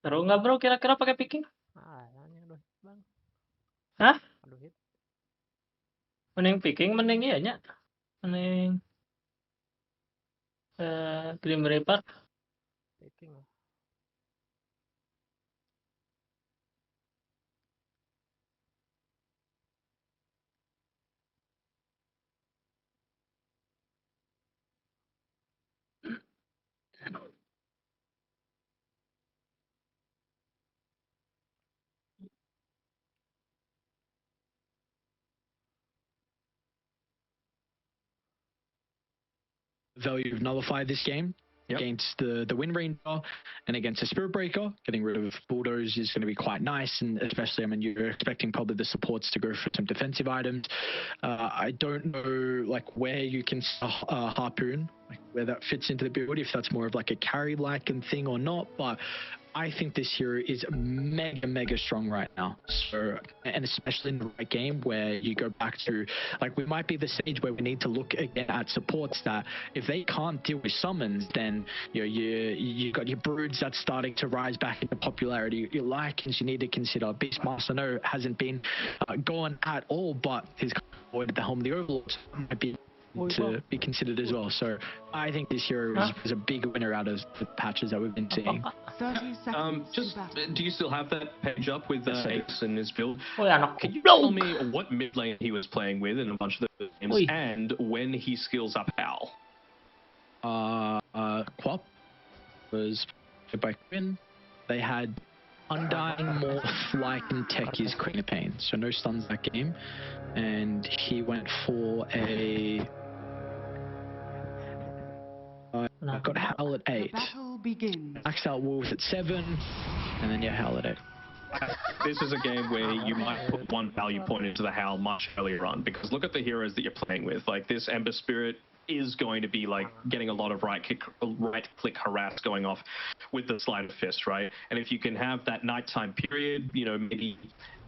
Seru nggak bro kira-kira pakai picking? Nanya aduh bang. Hah? Aduh hit. Mending picking, mending iya nya. Mending Grim Reaper. Picking lah. Value of nullify this game against the Wind Ranger and against the Spirit Breaker. Getting rid of Bulldoze is going to be quite nice, and especially, I mean, you're expecting probably the supports to go for some defensive items. I don't know, like, where you can Harpoon, like, where that fits into the build, if that's more of like a carry-like thing or not, but I think this hero is mega strong right now. So, and especially in the right game where you go back to, like, we might be the stage where we need to look again at supports that if they can't deal with summons, then you got your Broods that's starting to rise back into popularity. Your Lycans you need to consider. Beastmaster, I know hasn't been gone at all, but he's avoided the Helm of the Overlord, might be to be considered as well. So I think this hero is a big winner out of the patches that we've been seeing. 30 seconds just do you still have that page up with Ace in his build? Can you Can tell me what mid lane he was playing with in a bunch of the games and when he skills up how? Quap was by Quinn. They had Undying, Morph, Lycan, Techies, Queen of Pain, so no stuns that game, and he went for a got Howl at 8, maxed out Wolves at 7, and then Howl at 8. This is a game where you might put one value point into the Howl much earlier on, because look at the heroes that you're playing with. Like, this Ember Spirit is going to be like getting a lot of right click harass going off with the Sleight of Fist, right? And if you can have that nighttime period, you know, maybe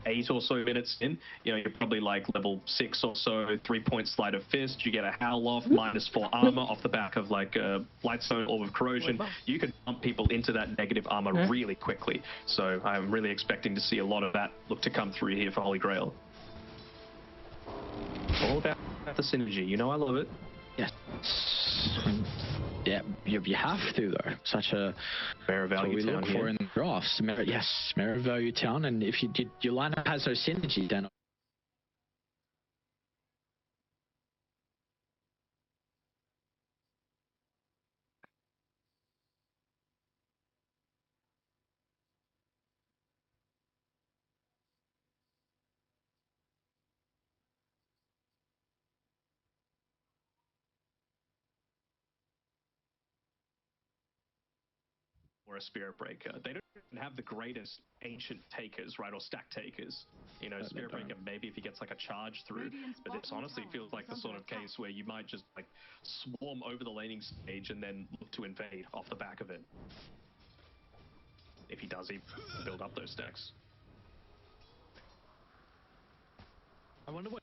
8 or so minutes in, you know, you're probably like level 6 or so, 3-point Sleight of Fist, you get a Howl off, -4 armor off the back of like a Lightstone Orb of Corrosion, you can bump people into that negative armor really quickly. So I'm really expecting to see a lot of that look to come through here for Holy Grail. All about the synergy, you know I love it. Yes. Yeah, you have to though. Such a Mirror value town look here. for In the drafts. Mirror value town, and if your lineup has those synergy, then or a Spirit Breaker. They don't have the greatest ancient takers, right, or stack takers. You know, Spirit Breaker, maybe if he gets like a charge through, but this honestly feels like the sort of case where you might just like swarm over the laning stage and then look to invade off the back of it. If he does even build up those stacks. I wonder what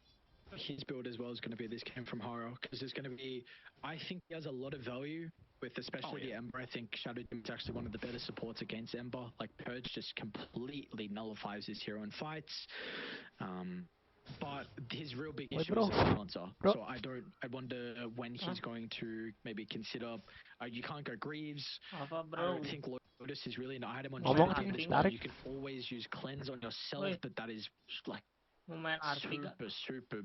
his build as well is going to be this game from Horror, because there's going to be, I think he has a lot of value with especially the Ember. I think Shadow Doom is actually one of the better supports against Ember. Like, Purge just completely nullifies this hero in fights. But his real big issue is the silencer. So I wonder when he's going to maybe consider, you can't go Greaves. I don't think Lotus is really an item on Shadow Doom as well. You can always use Cleanse on yourself, but that is like super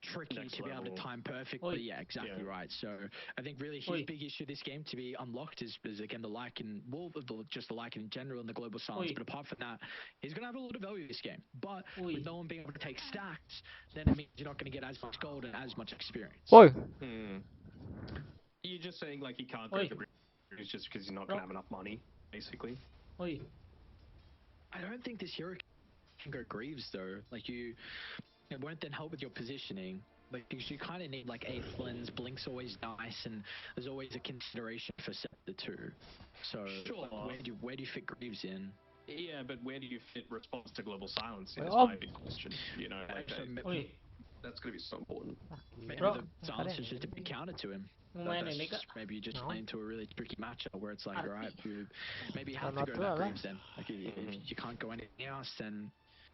tricky to be able to time perfectly. Yeah, exactly right. So I think really his big issue this game to be unlocked is again the Lycan, well, just the Lycan in general and the global silence. But apart from that, he's gonna have a lot of value this game. But with no one being able to take stacks, then it means you're not gonna get as much gold and as much experience. You're just saying like he can't go to Greaves just because he's not gonna have enough money, basically. I don't think this hero can go Greaves though. Like it won't then help with your positioning. Like, because you kind of need like 8th lens, Blink's always nice, and there's always a consideration for Scepter too. So like, where do you fit Greaves in? Yeah, but where do you fit response to global silence? Is my big question. You know, like, that's gonna be so important. Maybe the silence is just a big counter to him. Main ini kak. Maybe you just No. play into a really tricky matchup where it's like, Arti. alright, maybe you have Kalau to go tu that lah. Graves then. Like if you can't go anything else, then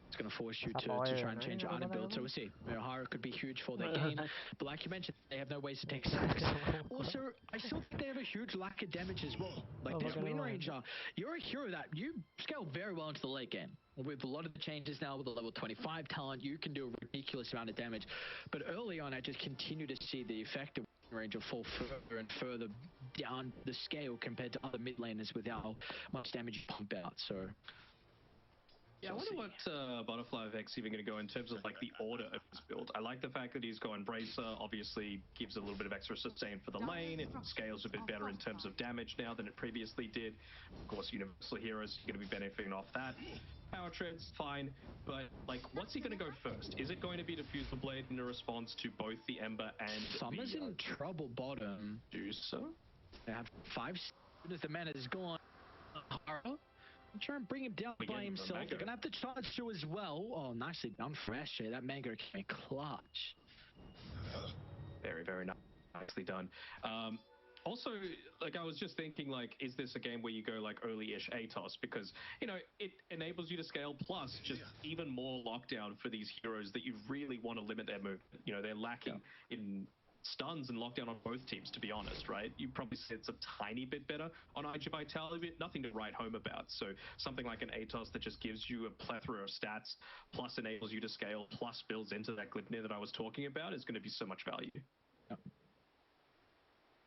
it's going to force you to Sapphire, try and change your no, item no, build. no. So we'll see. Hara could be huge for their game, but like you mentioned, they have no ways to take sacks. Also, I still think they have a huge lack of damage as well. Like Oh, this look at Wind him. Ranger, you're a hero that you scale very well into the late game. With a lot of the changes now, with the level 25 talent, you can do a ridiculous amount of damage. But early on, I just continue to see the effect of Wind Ranger fall further and further down the scale compared to other mid laners with how much damage you pump out. So. Yeah, I wonder what Butterfly Effect's even going to go in terms of like the order of his build. I like the fact that he's going Bracer, obviously gives a little bit of extra sustain for the lane. It scales a bit better in terms of damage now than it previously did. Of course, Universal Heroes are going to be benefiting off that. Power Tread's fine, but like, what's he going to go first? Is it going to be Diffusal Blade in a response to both the Ember and Summer's the in trouble bottom. do so? They have 5 seconds. The mana is gone. Hara. Try and bring him down by himself. They're going to have to charge through as well. Oh, nicely done for Asher. That Mango came clutch. Very, very nicely done. Also, like, I was just thinking, like, is this a game where you go, like, early-ish ATOS? Because, you know, it enables you to scale, plus just even more lockdown for these heroes that you really want to limit their movement. You know, they're lacking in stuns and lockdown on both teams, to be honest, right? You probably say it's a tiny bit better on IG Vitality, but nothing to write home about. So something like an ATOS that just gives you a plethora of stats, plus enables you to scale, plus builds into that Glipnir that I was talking about is going to be so much value.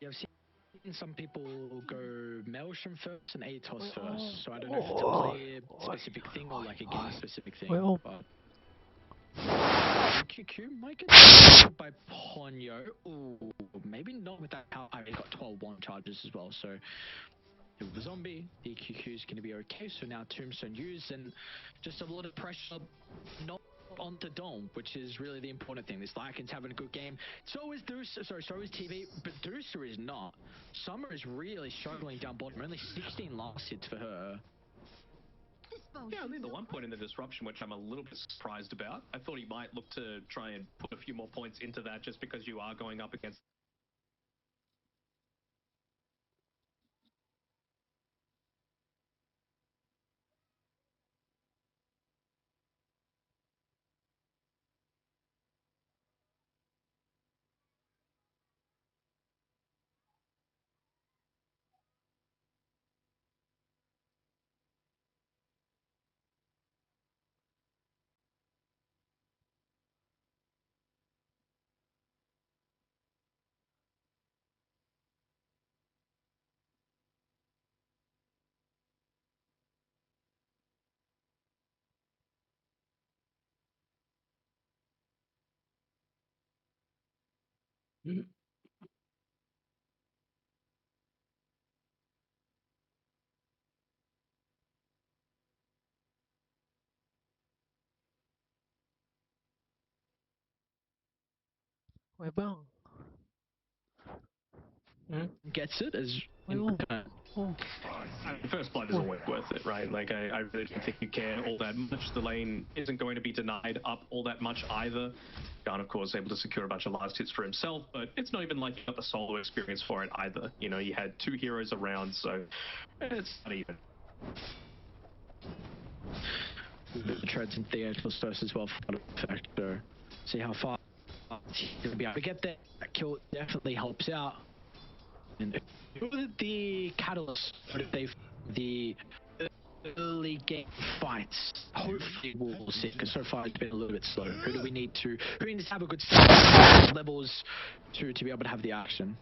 Yeah, I've seen some people go Maelstrom first and ATOS first, so I don't know if it's a player specific thing or like a game specific thing. Well, But QQ might get killed by Ponyo. Ooh, maybe not with that power. He's got 12-1 charges as well, so if the zombie, the QQ is going to be okay. So now Tombstone used, and just a lot of pressure not onto Dome, which is really the important thing. This Lycan's having a good game. So is TV, but Deucer is not. Summer is really struggling down bottom. Only 16 last hits for her. Yeah, only the one point in the disruption, which I'm a little bit surprised about. I thought he might look to try and put a few more points into that just because you are going up against Weh bang. Gets it as First blood is always worth it, right? Like, I really don't think you care all that much. The lane isn't going to be denied up all that much either. Gun, of course, able to secure a bunch of last hits for himself, but it's not even like you got the solo experience for it either. You know, you had 2 heroes around, so it's not even. the treads and Theatrals first as well for effect. So see how far he'll be able to get there. That kill definitely helps out. And the catalyst, the early game fights, hopefully we'll see, because so far it's been a little bit slow. Who needs to have a good start levels to be able to have the action?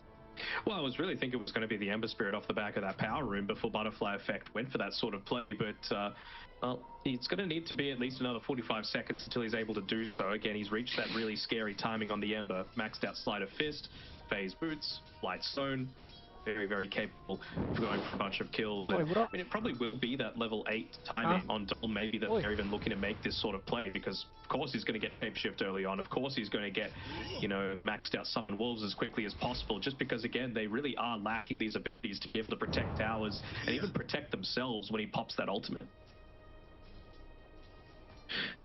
Well, I was really thinking it was going to be the Ember Spirit off the back of that power room before Butterfly Effect went for that sort of play, but well, it's going to need to be at least another 45 seconds until he's able to do so. Again, he's reached that really scary timing on the Ember. Maxed out Sleight of Fist, Phase Boots, Light Stone. Very, very capable of going for a bunch of kills. And, I mean, it probably will be that level 8 timing on Dol, maybe that they're even looking to make this sort of play, because of course he's going to get Shapeshift early on. Of course he's going to get, you know, maxed out Summon Wolves as quickly as possible, just because, again, they really are lacking these abilities to be able to protect towers and even protect themselves when he pops that ultimate.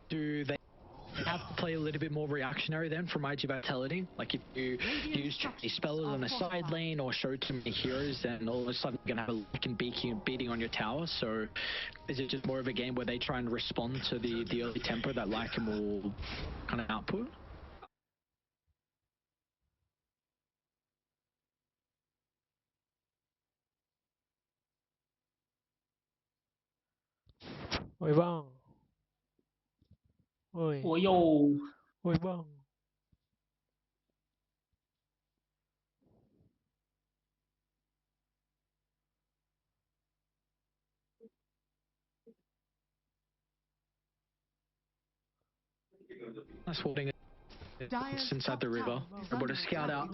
Do they have to play a little bit more reactionary then from IG Vitality. Like if you use Chinese spellers on a side lane or show too many heroes, then all of a sudden you're going to have a lick and beating on your tower. So is it just more of a game where they try and respond to the early tempo that Lycan will kind of output? Ôi bang. Ôi. Ủa vô. Ôi bang. That's holding it inside the river. We're able to scout out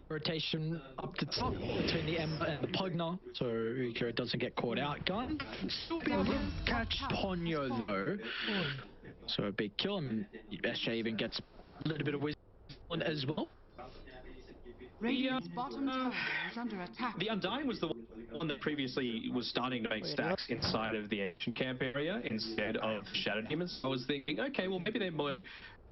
rotation up the top between the Ember and the Pugna, so Ukira doesn't get caught out. Gun still be able to catch Ponyo though. So a big kill, and SJ even gets a little bit of wisdom as well. Radiant's bottom tower is under attack. The Undying was the one that previously was starting to make stacks inside of the ancient camp area instead of Shadow Demons. I was thinking, okay, well maybe they're more.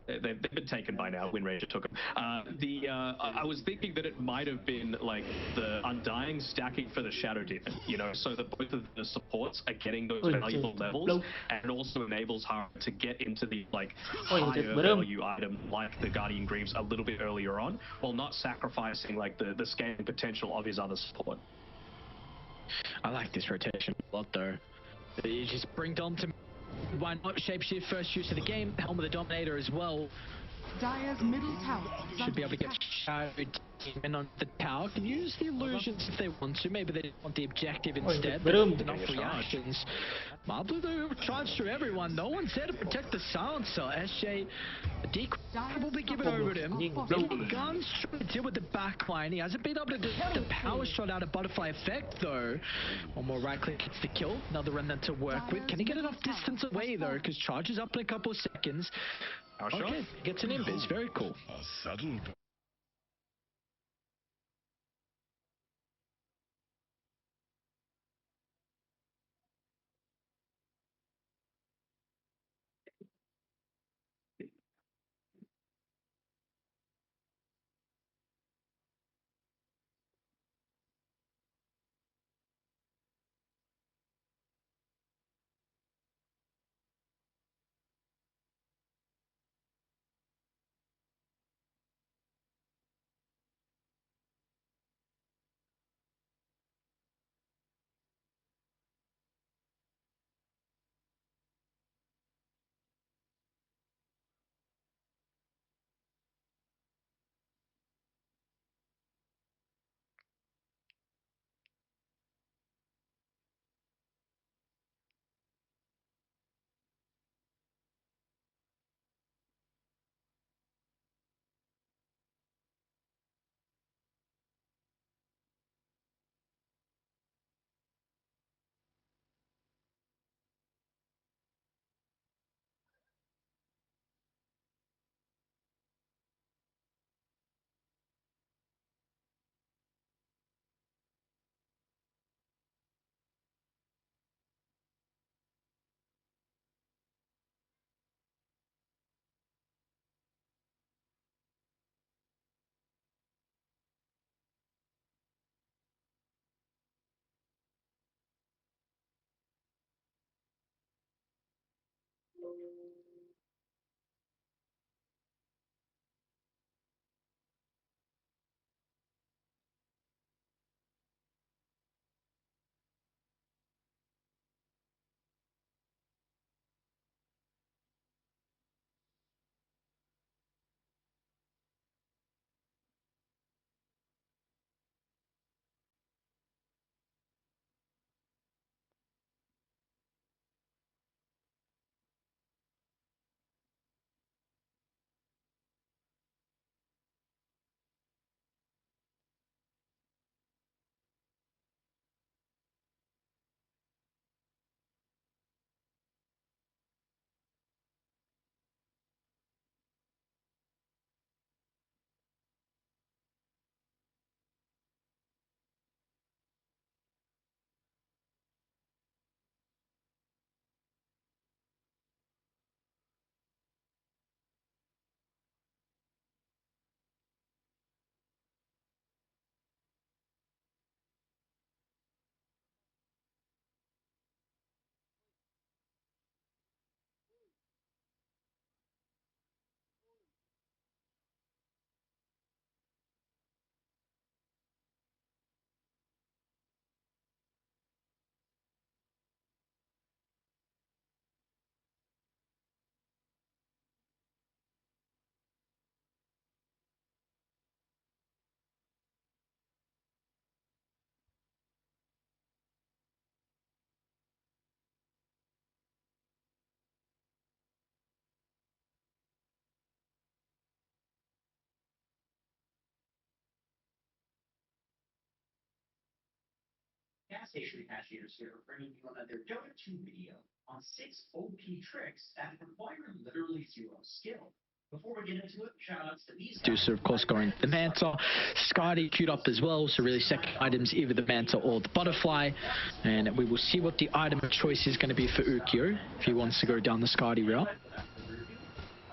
They've been taken by now. Wind Ranger took them. I was thinking that it might have been like the Undying stacking for the Shadow Demon, you know, so that both of the supports are getting those valuable levels, and it also enables her to get into the like higher value item like the Guardian Greaves a little bit earlier on, while not sacrificing like the scaling potential of his other support. I like this rotation a lot though. You just bring Dom to. Why not shapeshift first use of the game? Helm of the Dominator as well. Dire's middle tower Should be able to get Shadow Demon on the tower. Can use the illusions if they want to. Maybe they want the objective instead. But enough reactions. Mablu though charged through everyone. No one's there to protect the silencer. SJ, the decry will be given over to him. Guns trying to deal with the backline. He hasn't been able to do the power shot out of Butterfly Effect though. One more right click hits the kill. Another remnant to work with. Can he get enough distance away though? Because charges up in a couple of seconds. Okay, gets an invis. Very cool. gas station cashiers here, bringing you another DOTA 2 video on 6 OP tricks that require literally zero skill. Before we get into it, shoutouts to these guys. Deucer, of course, going the Manta. Scotty queued up as well, so really second items, either the Manta or the Butterfly. And we will see what the item of choice is going to be for Ukyo, if he wants to go down the Scotty route.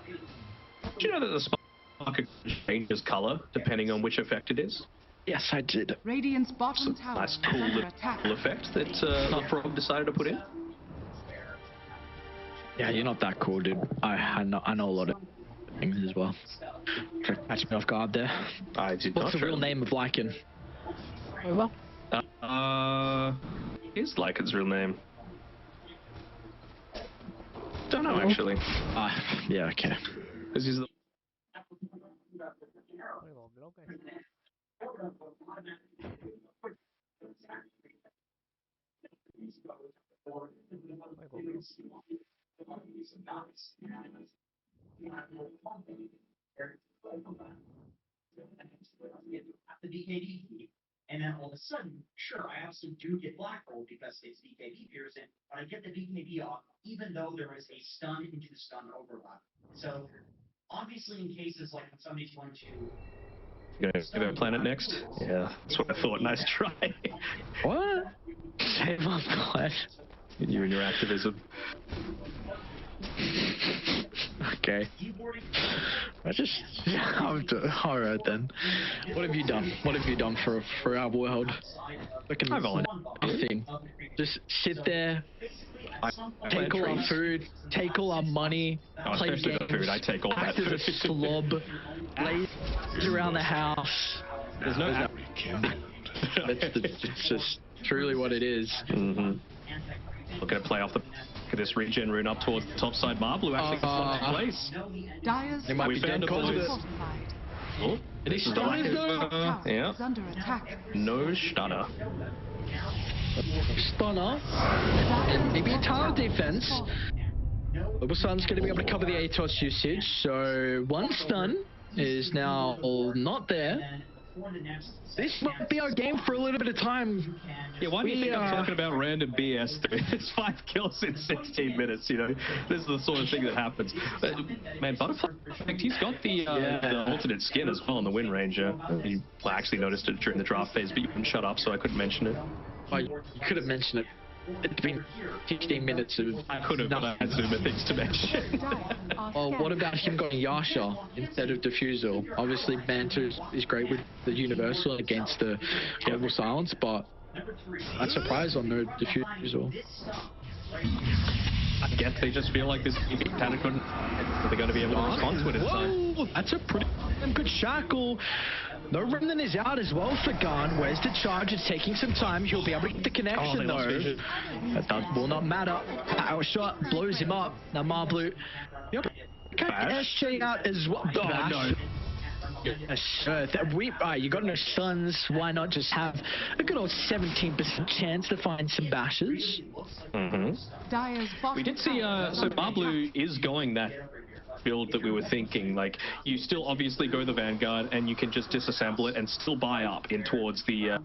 Do you know that the spark changes color depending on which effect it is? Yes, I did. Radiant's bottom It's a tower nice, is cool under little attack. effect that Frog decided to put in. Yeah, you're not that cool, dude. I know a lot of things as well. Try to catch me off guard there. I did What's not the real name of Lycan? Wait, well. Is Lycan's real name? Don't know actually. Yeah, okay. Because he's the Wait, well, okay. The BKB key, and then all of a sudden, sure, I also do get black roll because it's BKB piercing, but I get the BKB off even though there is a stun into stun overlap. So obviously, in cases like when somebody's going to gonna go planet next. Yeah, that's what I thought. Nice try. What? Save on blood. You and your activism. Okay. Alright then. What have you done? What have you done for our world? I volunteered. Nothing. Just sit there, I take all our food, take all our money, play especially games, the food. I take all act that as a food. slob, laze around the house. There's no. It's just truly what it is. Mm-hmm. Looking to play off the back of this regen rune up towards the top side. Marblue actually gets one place. Dyer's They might We be found dead a because of boys. it. fortified. Oh, Are they stunners though? Tower yeah. is under attack. No stunner. Stunner. And maybe a tower defense. Little Sun's going to be able to cover the ATOS usage, so one stun is now not there. This might be our game for a little bit of time. Yeah, why do you think I'm talking about random BS, dude? It's 5 kills in 16 minutes, you know? This is the sort of thing that happens. But, man, Butterfly, he's got the alternate skin as well on the Wind Ranger. I actually noticed it during the draft phase, but you couldn't shut up, so I couldn't mention it. Oh, you could have mentioned it. It's been 15 minutes of I could have, but I had Zuma things to mention. Oh, what about him going Yasha instead of Diffusal? Obviously, Manta is great with the Universal against the Global Silence, but I'm surprised on no Diffusal. I guess they just feel like this Panic couldn't. They're going to be able to respond to it in time. Whoa, that's a pretty good shackle. No Remnant is out as well for Gun. Where's the charge? It's taking some time. He'll be able to get the connection though. That will not matter. Power shot blows him up. Now Marblue. Yep. SJ out as well. Oh, no. You got no stuns. Why not just have a good old 17% chance to find some bashes? Dyer's bottom We did see, tower is so under Marblue attack. is going that build that we were thinking. Like, you still obviously go the Vanguard and you can just disassemble it and still buy up in towards the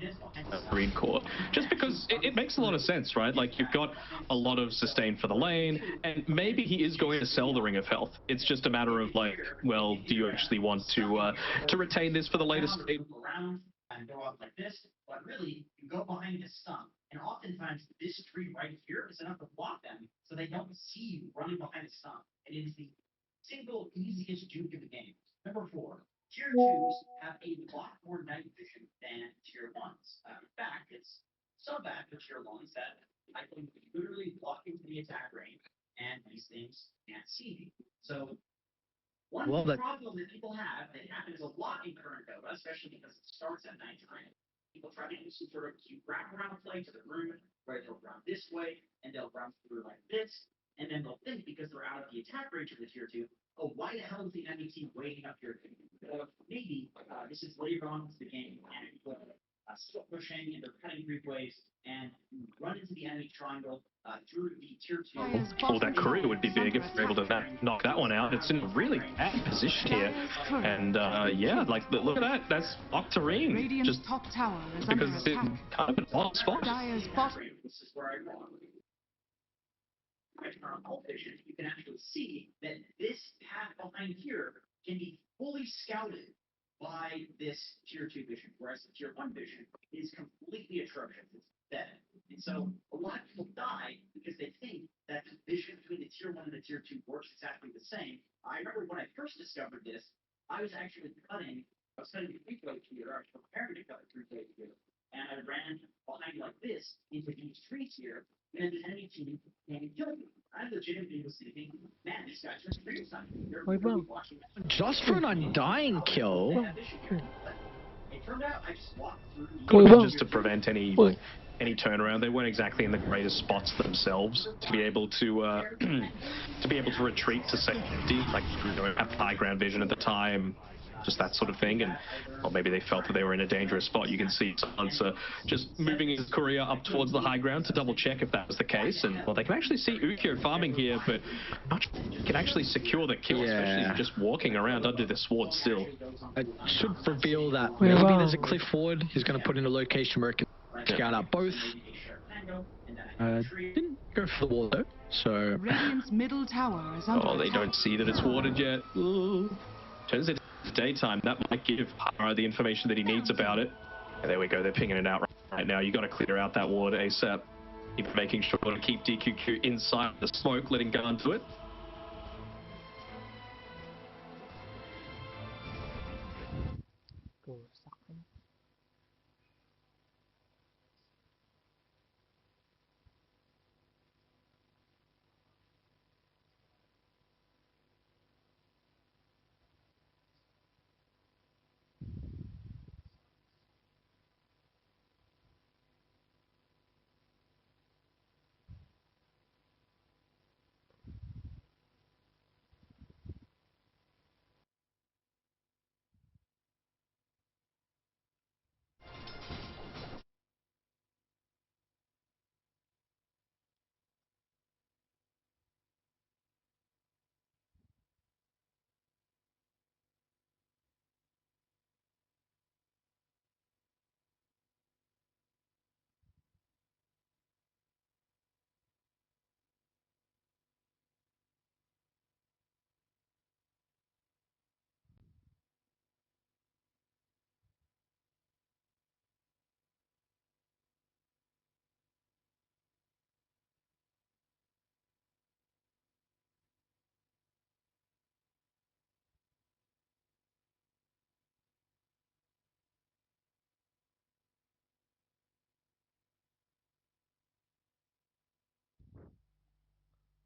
green core. Just because it makes a lot of sense, right? Like, you've got a lot of sustain for the lane, and maybe he is going to sell the Ring of Health. It's just a matter of, like, well, do you actually want to retain this for the later stage? And go out like this, but really, you go behind this stump, and oftentimes this tree right here is enough to block them, so they don't see you running behind the stump. It is the single easiest juke in the game. Number 4, tier 2s have a lot more night vision than tier 1s. In fact, it's so bad for tier 1s that I can literally walk into the attack range, and these things can't see me. So one problem that people have that happens a lot in current Dota, especially because it starts at nighttime, people try to do some sort of cute wraparound play to the room where they'll run this way and they'll run through like this, and then they'll think because they're out of the attack range of the tier 2, oh, why the hell is the enemy team waiting up here? Maybe this is later on into the game and people still pushing and they're cutting creep waves and run into the enemy triangle through the tier 2. Dire's Oh, that bottom courier tower would be is big if under they're able to attack. knock that one out. It's in a really bad position here. Dire's turret And has been yeah, killed. like look at that. That's Octarine. Radiant's Just top tower is because under it's in attack. kind of an odd spot. Dire's bottom. This is where I belong. I turn on all vision, you can actually see that this path behind here can be fully scouted by this tier 2 vision, whereas the tier 1 vision is completely atrocious. It's dead. And so a lot of people die because they think that the vision between the tier 1 and the tier 2 works exactly the same. I remember when I first discovered this, I was cutting the 3-way here, I was preparing to cut the 3-way here, and I ran behind like this into these trees here, and the enemy team came and killed me. I legitimately was thinking, man, these guys are serious on me. They're Wait, really wow. watching me. Just for an undying kill. It turned out I just walked through the Could have Well, been just to prevent any turnaround. They weren't exactly in the greatest spots themselves to be able to to be able to retreat to safety, like have high ground vision at the time, just that sort of thing. And or maybe they felt that they were in a dangerous spot. You can see Silencer just moving his courier up towards the high ground to double check if that was the case. And well, they can actually see Ukyo farming here, but not sure if he can actually secure the kill, especially just walking around under the sword still. It should reveal that Wait, maybe wow. there's a cliff forward. He's going to put in a location where it can scout out both. Didn't go for the wall though, so. Radiant's middle tower is under Oh, they attack. don't see that it's watered yet. Ooh. Turns it to daytime. That might give Para the information that he needs about it. And there we go. They're pinging it out right now. You got to clear out that ward ASAP. Keep making sure to keep DQQ inside the smoke, letting go into it.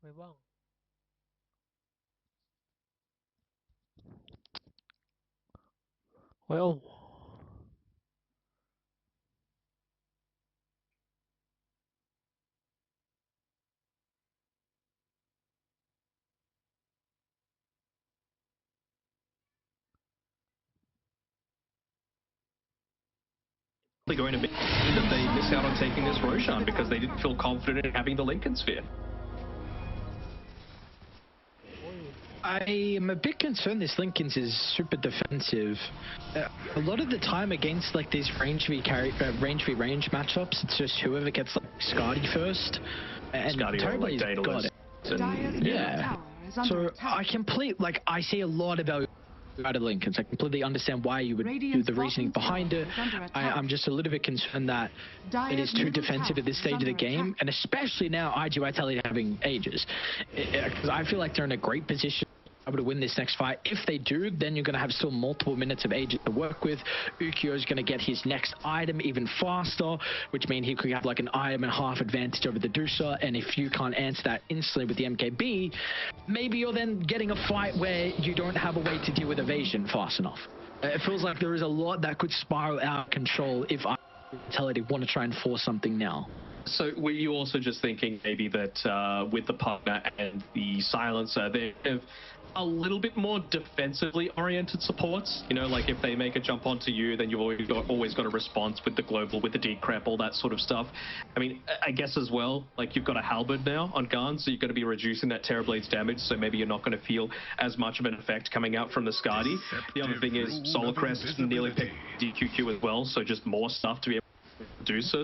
Wait, wow. Well, Going to be that they miss out on taking this Roshan because they didn't feel confident in having the Lincoln Sphere. I am a bit concerned this Lincoln's is super defensive. A lot of the time against like these range v range matchups, it's just whoever gets like Scardy first. And Scotty or like Terribly's got Daedalus. it. Dire's middle Yeah. tower is under So attack. I see a lot about of Lincolns. I completely understand why you would do Radiant's the reasoning bottom behind tower it. is under attack. I'm just a little bit concerned that it Dire's is too middle defensive tower at this is stage of the under game, attack. and especially now IG Vitality having ages. Because I feel like they're in a great position able to win this next fight. If they do, then you're going to have still multiple minutes of ages to work with. Ukyo is going to get his next item even faster, which means he could have like an item and a half advantage over the DOTA. And if you can't answer that instantly with the MKB, maybe you're then getting a fight where you don't have a way to deal with evasion fast enough. It feels like there is a lot that could spiral out of control if Vitality want to try and force something now. So were you also just thinking maybe that with the partner and the silencer, a little bit more defensively oriented supports. You know, like if they make a jump onto you, then you've always got a response with the global, with the decrep, all that sort of stuff. I mean, I guess as well, like you've got a halberd now on Garn, so you're going to be reducing that Terrorblade's damage, so maybe you're not going to feel as much of an effect coming out from the Skadi. The other thing is Solar Crest nearly picked DQQ as well, so just more stuff to be able to do so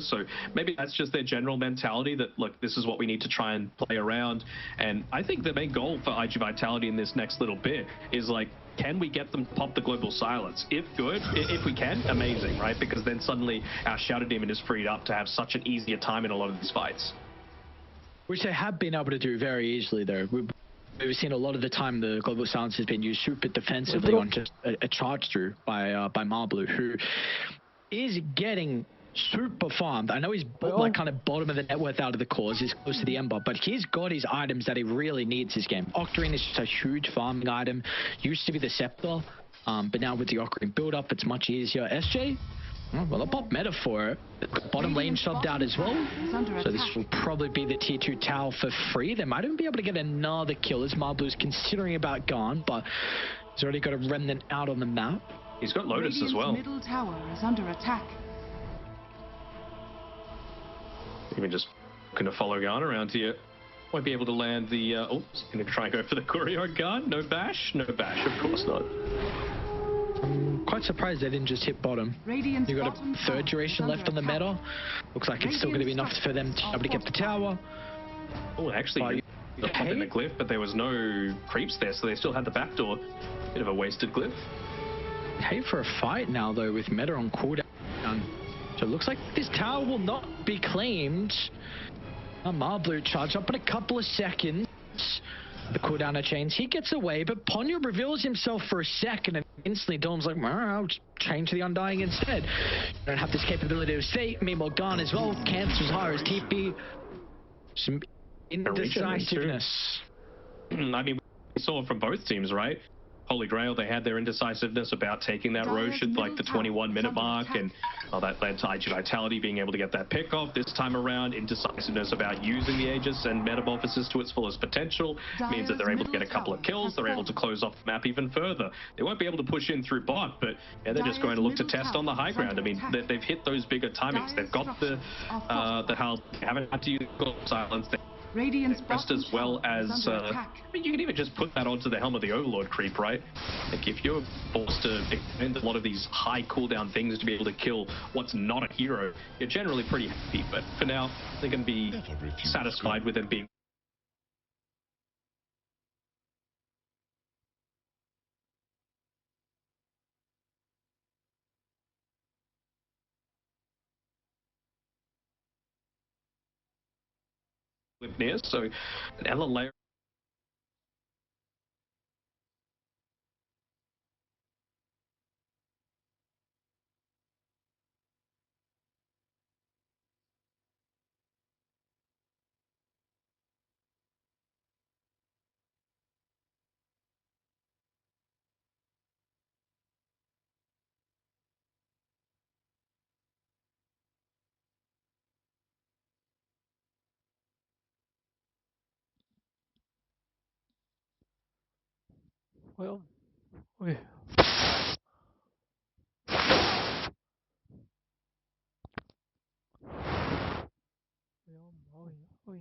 maybe that's just their general mentality that, look, this is what we need to try and play around. And I think the main goal for IG Vitality in this next little bit is like, can we get them to pop the global silence? If good, if we can, amazing, right? Because then suddenly our Shadow Demon is freed up to have such an easier time in a lot of these fights. Which they have been able to do very easily though. We've seen a lot of the time the global silence has been used super defensively on just a charge through by Marblu, who is getting super farmed. I know he's like kind of bottom of the net worth out of the cores. He's close to the Ember, but he's got his items that he really needs this game. Octarine is just a huge farming item. Used to be the Scepter, but now with the Octarine build up, it's much easier. SJ, well, a pop meta for it. Bottom lane shoved out as well. So this will probably be the tier 2 tower for free. They might even be able to get another kill as Marblu's considering about gone, but he's already got a remnant out on the map. He's got Lotus as well. Middle tower is under attack. Even just going to follow Garn around here. Won't be able to land the... oh, going to try and go for the courier on Garn. No bash? No bash, of course not. I'm quite surprised they didn't just hit bottom. Radiant's You got a third duration left on the meta. Looks like it's still going to be enough for them to be able to get the tower. Oh, actually, the pop in the glyph, but there was no creeps there, so they still had the backdoor. Bit of a wasted glyph. Hey for a fight now, though, with meta on cooldown. So it looks like this tower will not be claimed. Marblu charge up in a couple of seconds. The cooldown chains, he gets away, but Ponyo reveals himself for a second and instantly Dom's like, I'll just change to the Undying instead. You don't have this capability of state. Meanwhile, Garn as well, cancels hard as TP. Some indecisiveness. I mean, we saw from both teams, right? Holy Grail, they had their indecisiveness about taking that Roche at like the 21-minute mark, and that led to IG Vitality being able to get that pick off. This time around, indecisiveness about using the Aegis and Metamorphosis to its fullest potential means that they're able to get a couple of kills. They're able to close off the map even further. They won't be able to push in through bot, but yeah, they're just going to look to test on the high ground. I mean, they've hit those bigger timings. They've got the health. They haven't had to use silence. Just as well as, I mean, you can even just put that onto the Helm of the Overlord creep, right? Like, if you're forced to expend a lot of these high cooldown things to be able to kill what's not a hero, you're generally pretty happy. But for now, they're going to be satisfied with them being near. So, another layer. Ôi ôi ôi ôi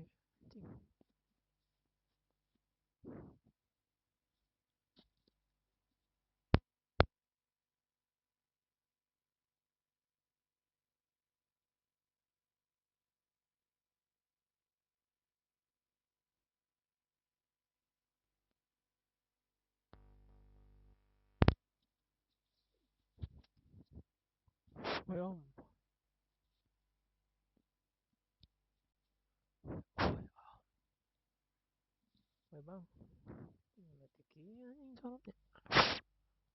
phải không? Phải bang? Là cái kỹ anh cho lắm nhỉ?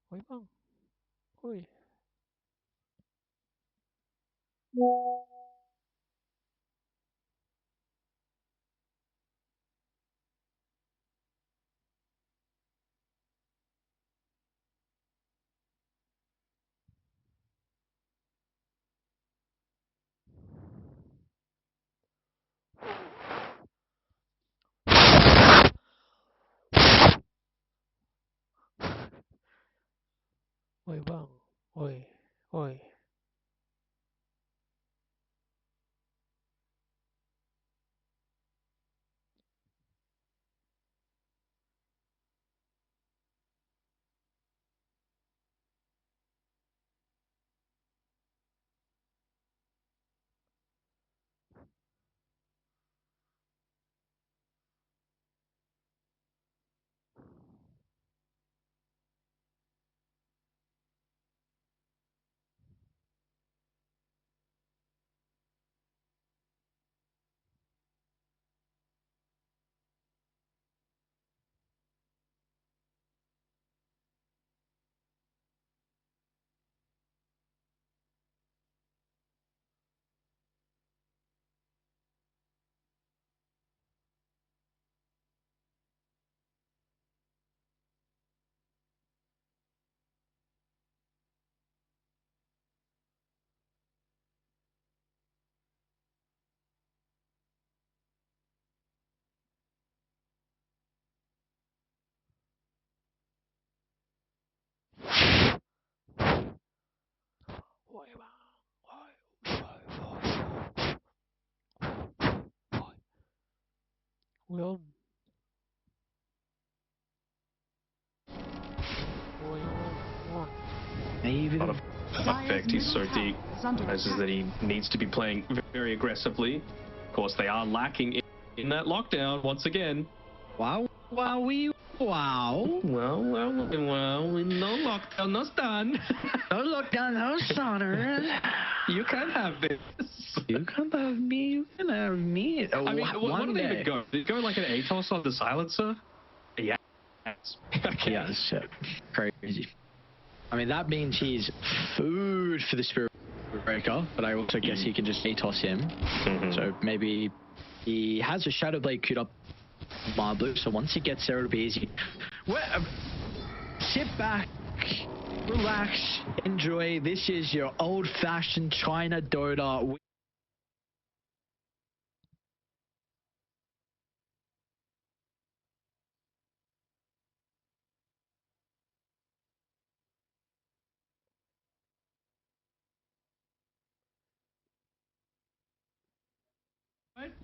Phải bang? Ôi. Woi bang, woi, woi. Woi bang, woi, woi, woi, woi. Woi om. Woi om. Maybe Not the a effect. He's so deep. This is that he needs to be playing very aggressively. Of course, they are lacking in that lockdown once again. wow. Well, no lockdown, no stun. No lockdown, no stunner. You can't have this. You can have me. You can have me. I mean, what did they even go? Did it go like an ATOS on the silencer? Yeah. Okay. Yeah, that's crazy. I mean, that means he's food for the Spirit Breaker, but I also guess he can just ATOS him. So maybe he has a Shadow Blade queued up Blue, so once he gets there, it'll be easy. Sit back, relax, enjoy. This is your old-fashioned China Dota.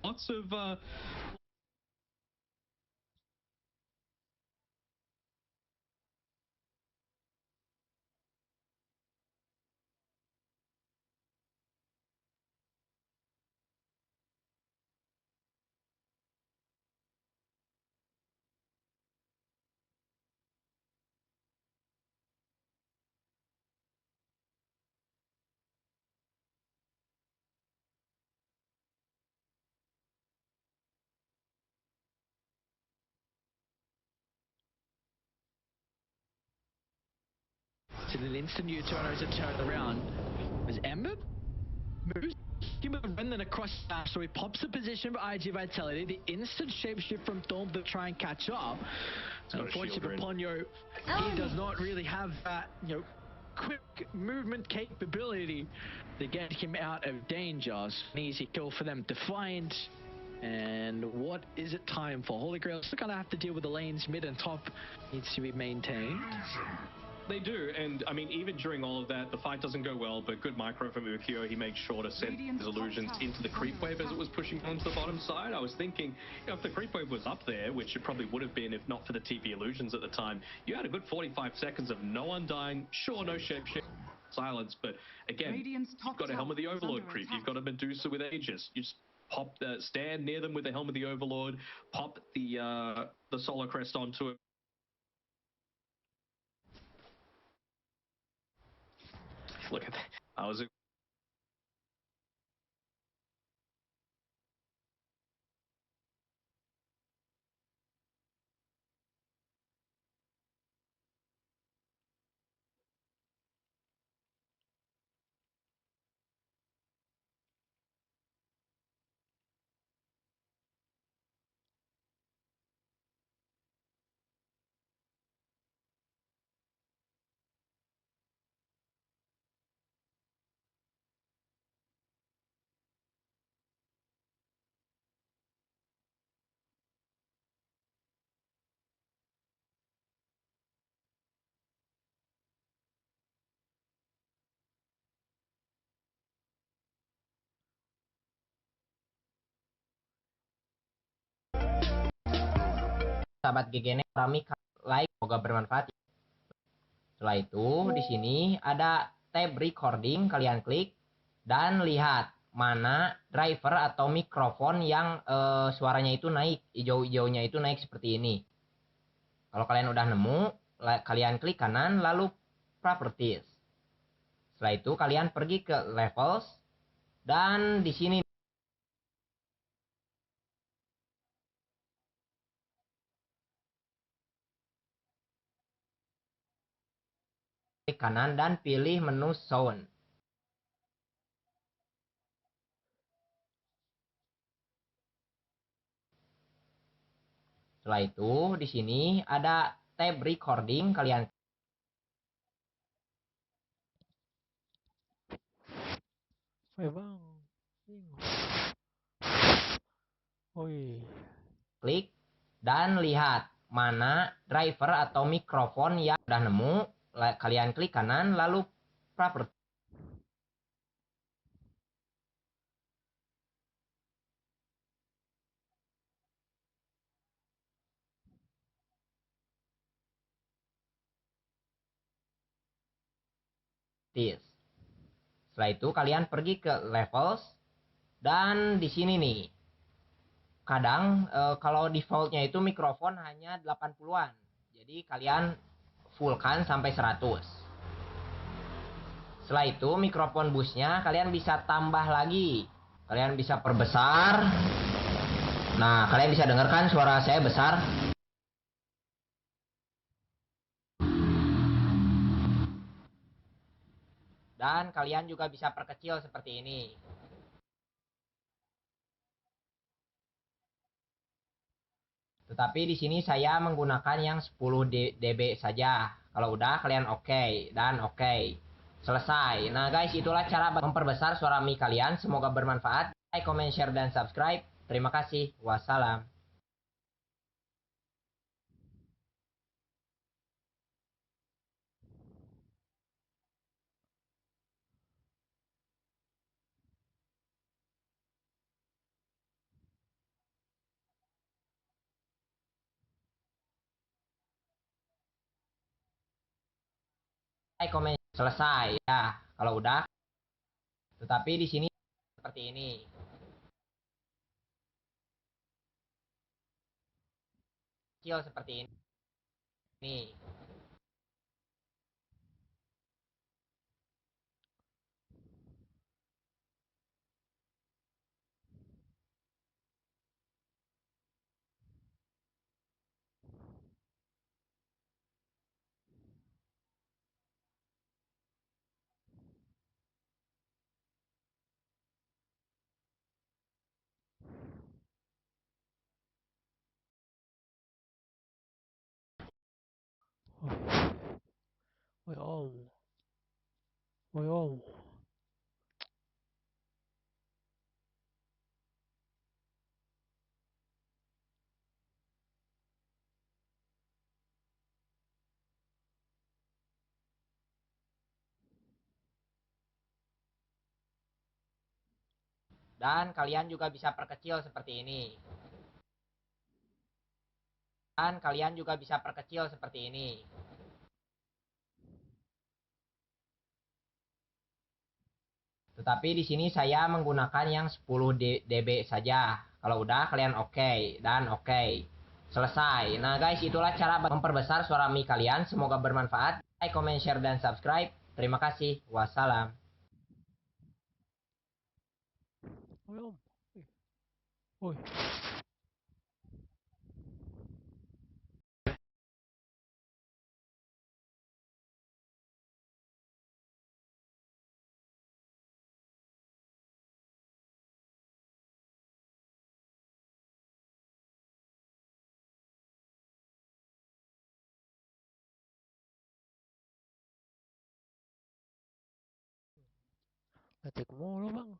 Lots of To an instant U-turn as it turned around. As Ember moves him and then across dash, so he pops the position for IG Vitality. The instant shapeshift from Thorn to try and catch up. Unfortunately for Ponyo, he does not really have that, quick movement capability to get him out of danger. An easy kill for them to find. And what is it time for? Holy Grail still gonna have to deal with the lanes mid and top. Needs to be maintained. They do, and I mean, even during all of that, the fight doesn't go well, but good micro from Ukyo. He makes sure to send his illusions into the creep wave as it was pushing onto the bottom side. I was thinking, if the creep wave was up there, which it probably would have been if not for the TP illusions at the time, you had a good 45 seconds of no undying, sure, no shapeshift, silence, but again, you've got a Helm of the Overlord creep, you've got a Medusa with Aegis, you just pop the stand near them with the Helm of the Overlord, pop the Solar Crest onto it. Look at that. I was sahabat GGN rami like, semoga bermanfaat. Setelah itu di sini ada tab recording, kalian klik dan lihat mana driver atau mikrofon yang suaranya itu naik, hijau-hijaunya itu naik seperti ini. Kalau kalian udah nemu, kalian klik kanan lalu properties. Setelah itu kalian pergi ke levels dan di sini klik kanan dan pilih menu sound. Setelah itu di sini ada tab recording, kalian Bang. Woi. klik dan lihat mana driver atau mikrofon yang udah nemu, kalian klik kanan lalu properties. Setelah itu kalian pergi ke levels dan di sini nih. Kadang kalau defaultnya itu mikrofon hanya 80-an. Jadi kalian fullkan sampai 100. Setelah itu mikrofon busnya kalian bisa tambah lagi. Kalian bisa perbesar. Nah, kalian bisa dengarkan suara saya besar. Dan kalian juga bisa perkecil seperti ini. Tetapi di sini saya menggunakan yang 10 dB saja. Kalau udah kalian oke dan oke. Selesai. Nah guys, itulah cara memperbesar suara mic kalian. Semoga bermanfaat. Like, comment, share, dan subscribe. Terima kasih. Wassalam. Like, comment, selesai. Ya, kalau udah. Tetapi di sini seperti ini. Kecil seperti ini. Nih. Woi om. Woi om. Dan kalian juga bisa perkecil seperti ini. Dan kalian juga bisa perkecil seperti ini. Tetapi di sini saya menggunakan yang 10 dB saja. Kalau udah kalian oke dan oke. Selesai. Nah guys, itulah cara memperbesar suara mic kalian. Semoga bermanfaat. Like, comment, share, dan subscribe. Terima kasih. Wassalam. Woi om. Woi. Ngetik mulu bang.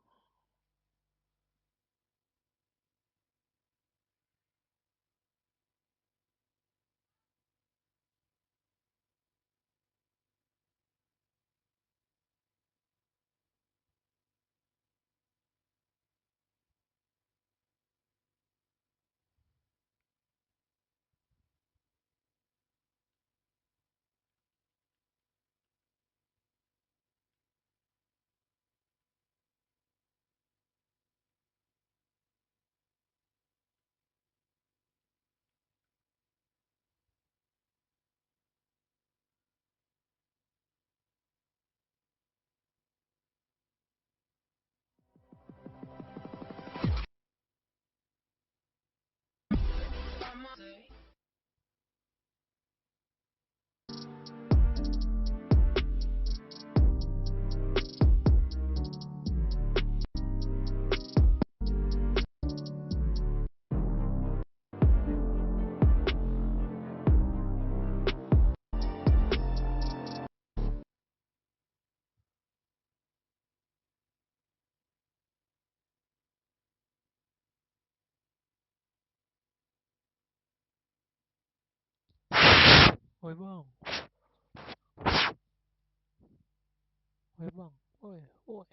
Woi bang. Woi bang. Woi, woi.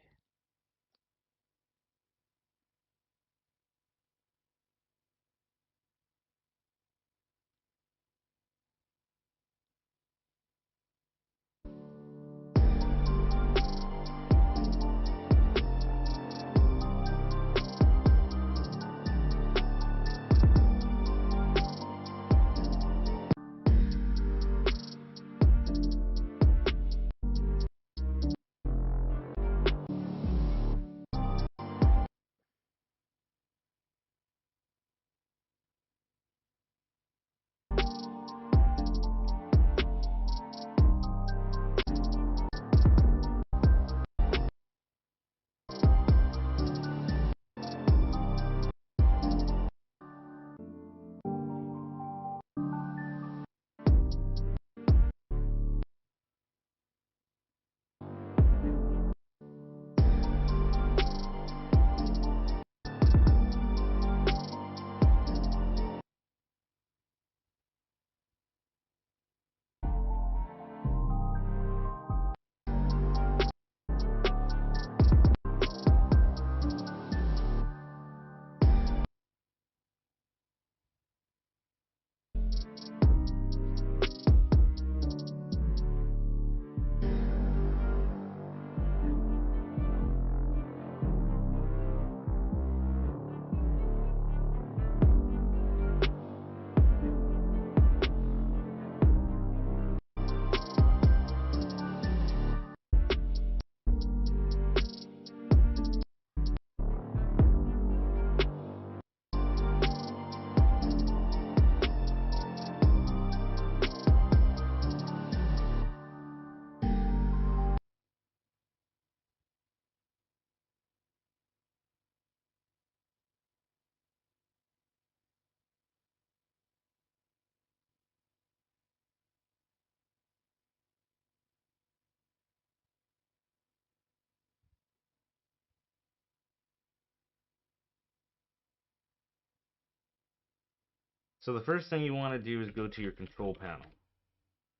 So the first thing you want to do is go to your control panel.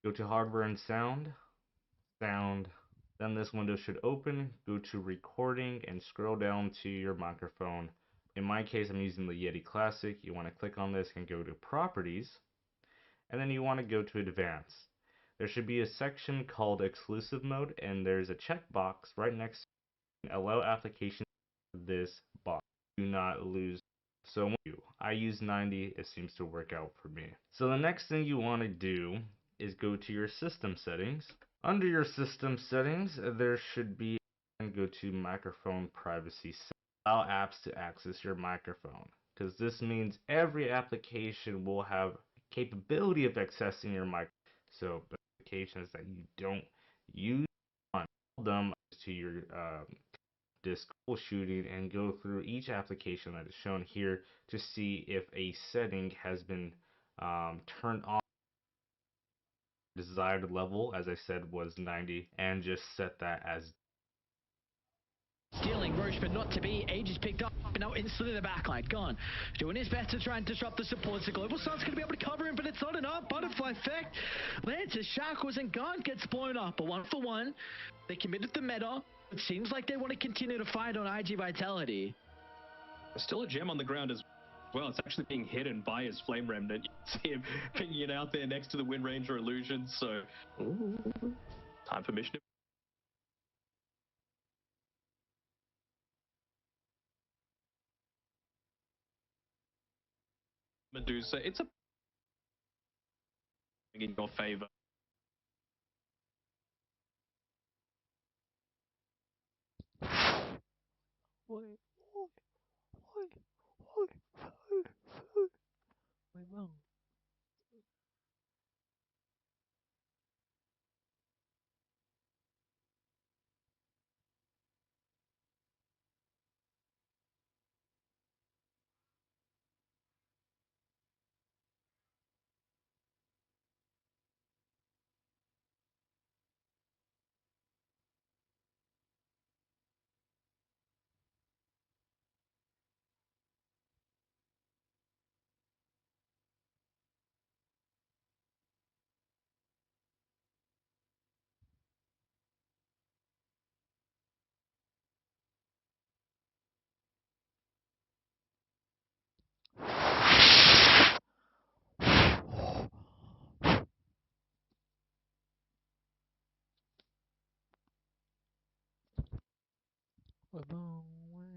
Go to hardware and sound, then this window should open. Go to recording and scroll down to your microphone. In my case, I'm using the Yeti Classic. You want to click on this and go to properties, and then you want to go to advanced. There should be a section called exclusive mode, and there's a checkbox right next to allow applications this box. Do not lose. So I use 90, it seems to work out for me. So the next thing you want to do is go to your system settings. Under your system settings, there should be, and go to microphone privacy. Allow apps to access your microphone, because this means every application will have capability of accessing your mic. So applications that you don't use, on them to your disk troubleshooting and go through each application that is shown here to see if a setting has been turned on. Desired level, as I said, was 90, and just set that as Stealing Roche, but not to be. Age is picked up, and now instantly in the backline. Gone. Doing his best to try and disrupt the supports. The Global Sun's going to be able to cover him, but it's not enough. Butterfly effect. Lands his shackles, and Gone gets blown up. But 1-for-1. They committed the meta. It seems like they want to continue to fight on IG Vitality. There's still a gem on the ground as well. It's actually being hidden by his Flame Remnant. You see him pinging it out there next to the Wind Ranger illusion. So, time for mission. Medusa, it's a in your favor. Woi, woi, woi, woi, woi, woi. Woi bang. Oi bang, weh.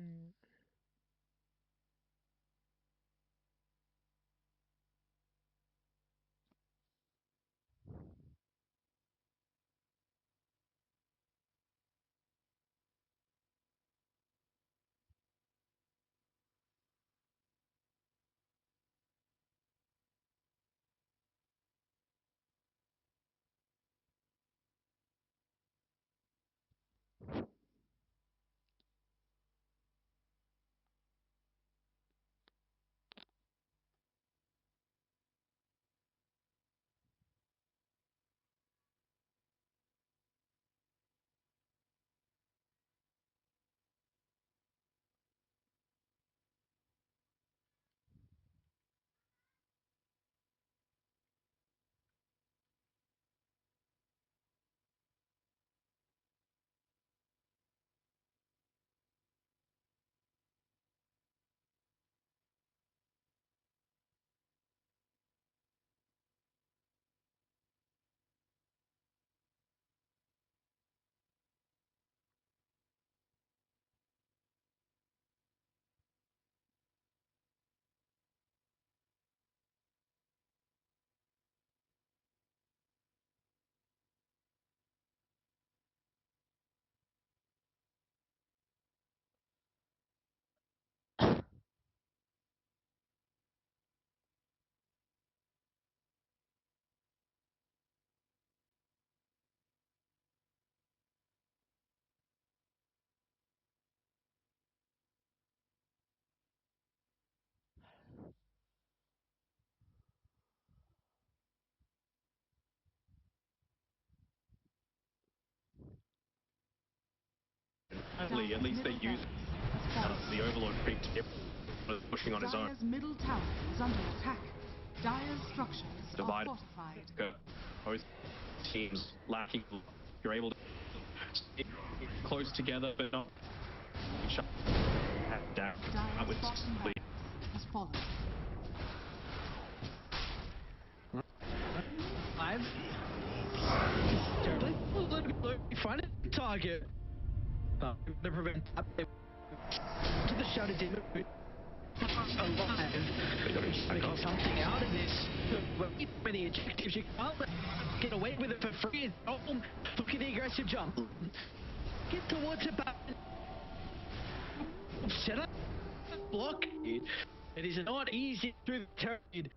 At least they use the Overlord creep to get pushing on his own. Dire's middle tower is under attack. Dire's structures Divide. are fortified. Both teams lacking. You're able to stay close together, but not each other. Down. Dire's bottom barracks has fallen. Five. Find a target. To prevent to the shadow demon. Alive. Making something out of this. Many objectives you can't get away with it for free. Look at the aggressive jump. Get towards the back. Set up block. It is not easy through the turret.